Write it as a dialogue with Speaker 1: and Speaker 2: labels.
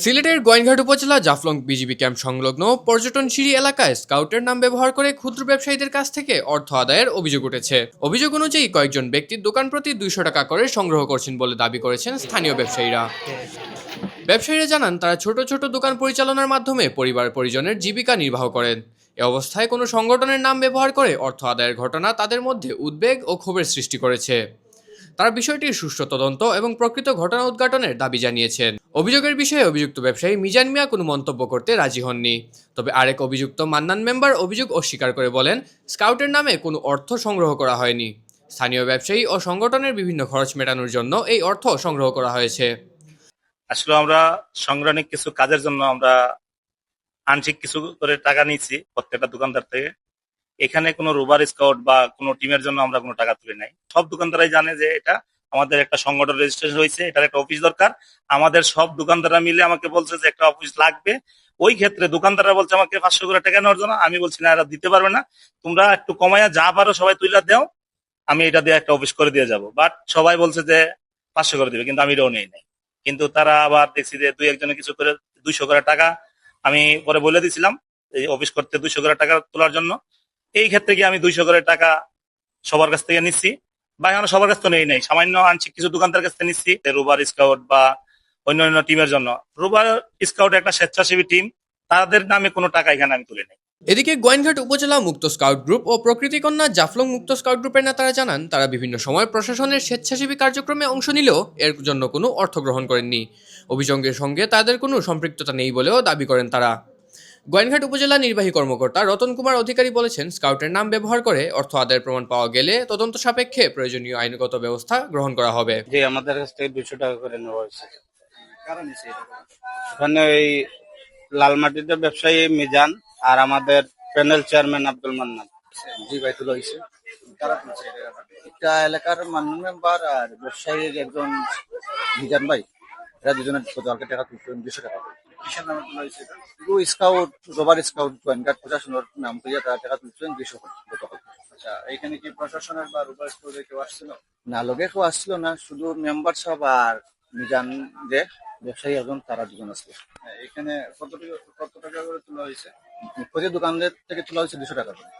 Speaker 1: সিলেটের গোয়াইনঘাট উপজেলা Jaflong BGB camp সংলগ্ন পর্যটন সিঁড়ি এলাকায় স্কাউটের নাম ব্যবহার করে ক্ষুদ্র ব্যবসায়ীদের কাছ থেকে অর্থ আদায়ের অভিযোগ উঠেছে। অভিযোগ অনুযায়ী কয়েকজন ব্যক্তির দোকান প্রতি 200 টাকা করে সংগ্রহ করছেন বলে দাবি করেছেন স্থানীয় ব্যবসায়ীরা। ব্যবসায়ীরা জানান তারা ছোট ছোট দোকান পরিচালনার মাধ্যমে পরিবার পরিজনের জীবিকা নির্বাহ করেন। এ অবস্থায় কোনো সংগঠনের নাম ব্যবহার করে অর্থ আদায়ের ঘটনা তাদের মধ্যে উদ্বেগ ও ক্ষোভের সৃষ্টি করেছে। তারা বিষয়টির সুষ্ঠু তদন্ত এবং প্রকৃত ঘটনা উদ্ঘাটনের দাবি জানিয়েছেন। অভিযোগের বিষয়ে অভিযুক্ত ব্যবসায়ী মিজান মিয়া কোনো মন্তব্য করতে রাজি হননি। তবে আরেক অভিযুক্ত মান্নান মেম্বার অভিযোগ অস্বীকার করে বলেন, স্কাউটের নামে কোনো অর্থ সংগ্রহ করা হয়নি। স্থানীয় ব্যবসায়ী ও সংগঠনের বিভিন্ন খরচ মেটানোর জন্য এই অর্থ সংগ্রহ করা হয়েছে।
Speaker 2: আসলে আমরা সাংগঠনিক কিছু কাজের জন্য আমরা আংশিক কিছু করে টাকা নিচ্ছি প্রত্যেকটা দোকানদার থেকে। এখানে কোনো রোবার স্কাউট বা কোনো টিমের জন্য আমরা কোনো টাকা তুলে নাই। সব দোকানদারাই জানে যে এটা আমাদের একটা সংগঠন রেজিস্ট্রেশন হয়েছে, এটার একটা অফিস দরকার। আমাদের সব দোকানদাররা মিলে আমাকে বলছে যে একটা অফিস লাগবে। ওই ক্ষেত্রে দোকানদাররা বলছে আমাকে 500 করে টাকা নেওয়ার জন্য। আমি বলছি না, এরা দিতে পারবে না, তোমরা একটু কমাইয়া যা পারো সবাই তুইলা দাও, আমি এটা দিয়ে একটা অফিস করে দিয়ে যাব। বাট সবাই বলছে যে 500 করে দিবে, কিন্তু আমি এটাও নেই নাই। কিন্তু তারা আবার দেখছি যে দুই একজনে কিছু করে 200 করে টাকা আমি পরে বলে দিছিলাম এই অফিস করতে 200 করে টাকা তোলার জন্য। এই ক্ষেত্রে কি আমি 200 করে টাকা সবার কাছ থেকে নিচ্ছি, বা এখন সবার কাছ তো নেই নাই, সামান্য আংশিক কিছু দোকানদার কাছ থেকে নিচ্ছি। রোবার স্কাউট বা অন্যান্য টিমের জন্য, রোবার স্কাউট একটা স্বেচ্ছাসেবী টিম, তাদের নামে কোনো টাকা এখানে আমি তুলে নেই।
Speaker 1: এদিকে গোয়াইনঘাট উপজেলা মুক্ত স্কাউট গ্রুপ ও প্রকৃতিকন্যা জাফলং মুক্ত স্কাউট গ্রুপের নেতারা জানান তারা বিভিন্ন সময় প্রশাসনের স্বেচ্ছাসেবী কার্যক্রমে অংশ নিলেও এর জন্য কোনো অর্থ গ্রহণ করেননি। অভিযোগের সঙ্গে তাদের কোনো সম্পৃক্ততা নেই বলেও দাবি করেন তারা। গোয়াইনঘাট উপজেলা নির্বাহী কর্মকর্তা রতন কুমার অধিকারী বলেছেন, স্কাউটের নাম ব্যবহার করে অর্থ আদায়ের প্রমাণ পাওয়া গেলে তদন্ত সাপেক্ষে প্রয়োজনীয় আইনগত ব্যবস্থা গ্রহণ করা হবে।
Speaker 3: যে আমাদের কাছ থেকে 200 টাকা করে নেওয়া হয়েছে। ওখানে ওই লালমাটিতে ব্যবসায়ী মিজান আর আমাদের প্যানেল চেয়ারম্যান আব্দুল মান্নান।
Speaker 4: জি ভাই, তুলা হয়েছে। কারা তুলছে এটা? এটা এলাকার মাননীয় মেম্বার আর ব্যবসায়ীর একজন মিজান ভাই, এরা দুজনের গতকালকে টাকা তুলছেন 200 টাকা করে। কিসের নামে তোলা হয়েছে এটা? স্কাউট, রোবার স্কাউট গোয়েনঘাট প্রশাসনের নাম করিয়া তারা টাকা তুলছেন 200 করে গতকাল। আচ্ছা, এখানে কি প্রশাসনের বা রোবার স্কাউটের কেউ আসছিল? না, লোকে কেউ আসছিল না, শুধু মেম্বার সাহেব আর মিজান যে ব্যবসায়ী একজন, তারা দুজন আসছিল। এখানে কত টাকা করে তোলা হয়েছে? প্রতি দোকানদার থেকে তোলা হয়েছে 200 টাকা করে।